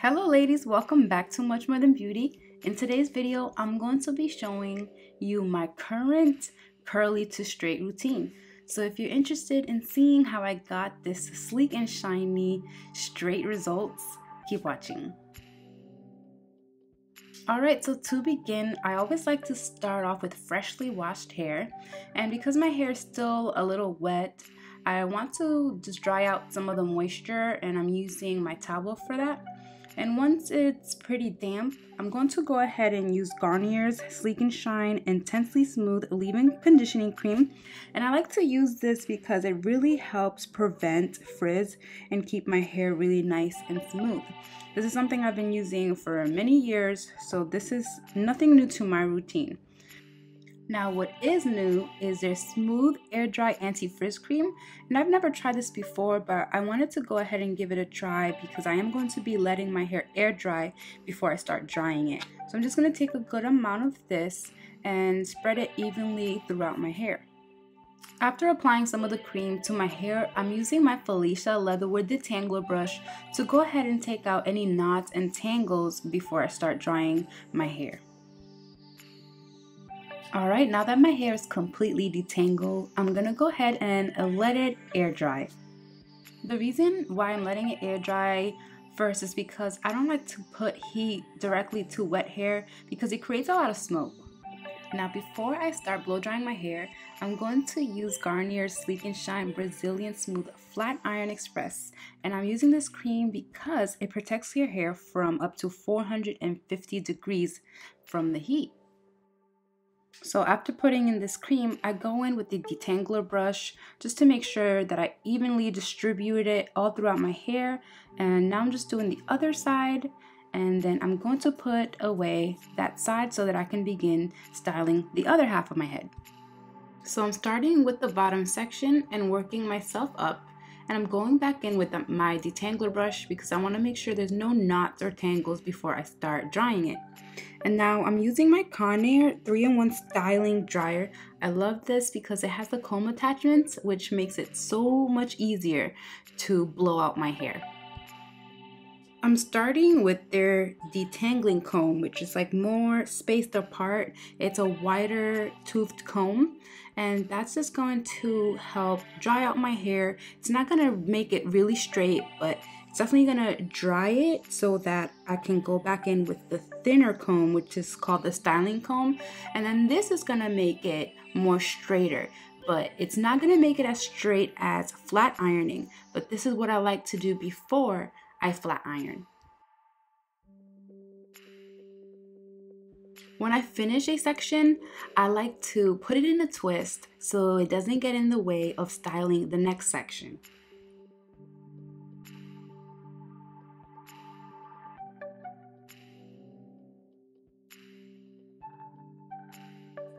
Hello ladies, welcome back to Much More Than Beauty. In today's video, I'm going to be showing you my current curly to straight routine. So if you're interested in seeing how I got this sleek and shiny straight results, keep watching. Alright, so to begin, I always like to start off with freshly washed hair. And because my hair is still a little wet, I want to just dry out some of the moisture, and I'm using my towel for that. And once it's pretty damp, I'm going to go ahead and use Garnier's Sleek and Shine Intensely Smooth Leave-In Conditioning Cream. And I like to use this because it really helps prevent frizz and keep my hair really nice and smooth. This is something I've been using for many years, so this is nothing new to my routine. Now what is new is their Smooth Air Dry Anti-Frizz Cream, and I've never tried this before, but I wanted to go ahead and give it a try because I am going to be letting my hair air dry before I start drying it. So I'm just going to take a good amount of this and spread it evenly throughout my hair. After applying some of the cream to my hair, I'm using my Felicia Leatherwood Detangler brush to go ahead and take out any knots and tangles before I start drying my hair. Alright, now that my hair is completely detangled, I'm going to go ahead and let it air dry. The reason why I'm letting it air dry first is because I don't like to put heat directly to wet hair because it creates a lot of smoke. Now before I start blow drying my hair, I'm going to use Garnier's Sleek and Shine Brazilian Smooth Flat Iron Express. And I'm using this cream because it protects your hair from up to 450 degrees from the heat. So after putting in this cream, I go in with the detangler brush just to make sure that I evenly distribute it all throughout my hair. And now I'm just doing the other side, and then I'm going to put away that side so that I can begin styling the other half of my head. So I'm starting with the bottom section and working myself up, and I'm going back in with my detangler brush because I want to make sure there's no knots or tangles before I start drying it. And now I'm using my Conair 3-in-1 styling dryer. I love this because it has the comb attachments, which makes it so much easier to blow out my hair. I'm starting with their detangling comb, which is like more spaced apart. It's a wider toothed comb, and that's just going to help dry out my hair. It's not going to make it really straight, but it's definitely going to dry it so that I can go back in with the thinner comb, which is called the styling comb. And then this is going to make it more straighter, but it's not going to make it as straight as flat ironing. But this is what I like to do before I flat iron. When I finish a section, I like to put it in a twist so it doesn't get in the way of styling the next section.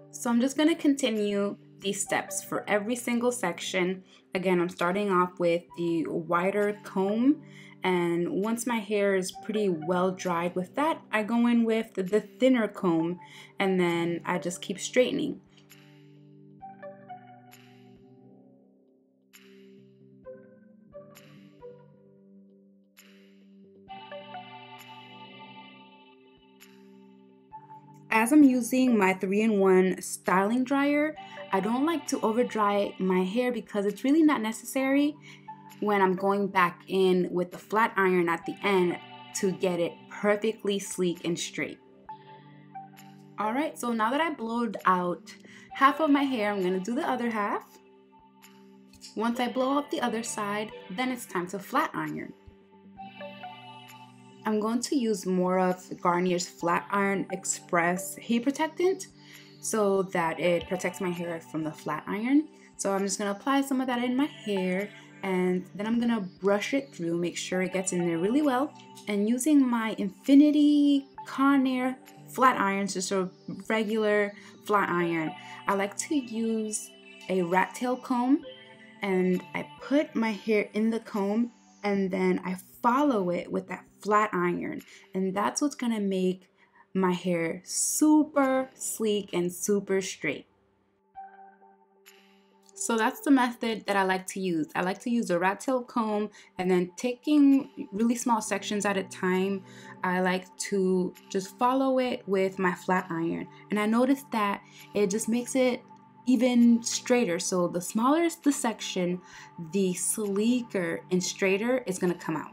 So I'm just going to continue these steps for every single section. Again, I'm starting off with the wider comb, and once my hair is pretty well dried with that, I go in with the thinner comb, and then I just keep straightening. As I'm using my 3-in-1 styling dryer, I don't like to over dry my hair because it's really not necessary when I'm going back in with the flat iron at the end to get it perfectly sleek and straight. Alright, so now that I blowed out half of my hair, I'm going to do the other half. Once I blow out the other side, then it's time to flat iron. I'm going to use more of Garnier's Flat Iron Express heat protectant so that it protects my hair from the flat iron. So I'm just going to apply some of that in my hair, and then I'm going to brush it through, make sure it gets in there really well. And using my Infinti Conair flat irons, just a regular flat iron, I like to use a rat tail comb, and I put my hair in the comb and then I follow it with that flat iron, and that's what's gonna make my hair super sleek and super straight. So that's the method that I like to use. I like to use the rat tail comb, and then taking really small sections at a time, I like to just follow it with my flat iron. And I noticed that it just makes it even straighter. So the smaller the section, the sleeker and straighter it's gonna come out.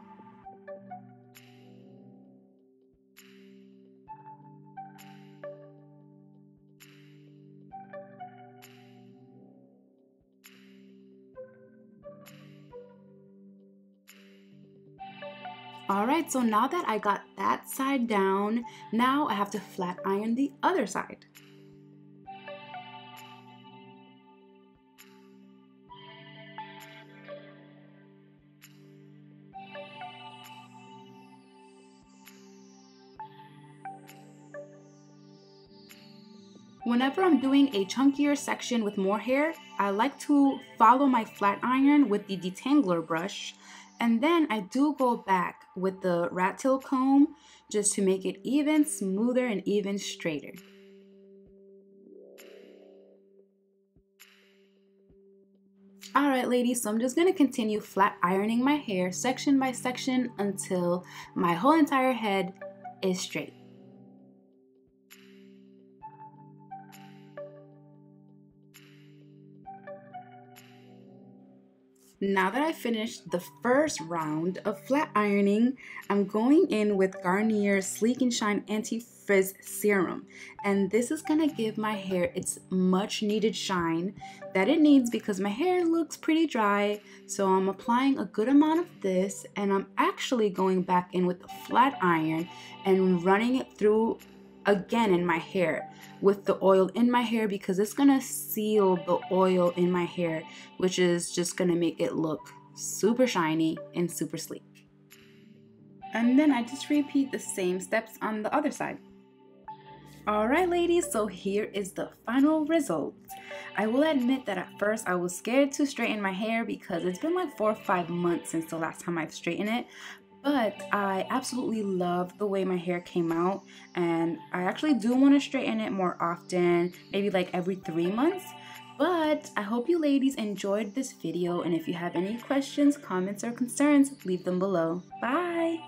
Alright, so now that I got that side down, now I have to flat iron the other side. Whenever I'm doing a chunkier section with more hair, I like to follow my flat iron with the detangler brush, and then I do go back with the rat tail comb just to make it even smoother and even straighter. Alright ladies, so I'm just going to continue flat ironing my hair section by section until my whole entire head is straight. Now that I've finished the first round of flat ironing, I'm going in with Garnier Sleek and Shine Anti-Frizz Serum. And this is going to give my hair its much needed shine that it needs because my hair looks pretty dry. So I'm applying a good amount of this, and I'm actually going back in with the flat iron and running it through again in my hair with the oil in my hair because it's gonna seal the oil in my hair, which is just gonna make it look super shiny and super sleek. And then I just repeat the same steps on the other side. Alright ladies, so here is the final result. I will admit that at first I was scared to straighten my hair because it's been like 4 or 5 months since the last time I've straightened it. But I absolutely love the way my hair came out, and I actually do want to straighten it more often, maybe like every 3 months. But I hope you ladies enjoyed this video, and if you have any questions, comments, or concerns, leave them below. Bye!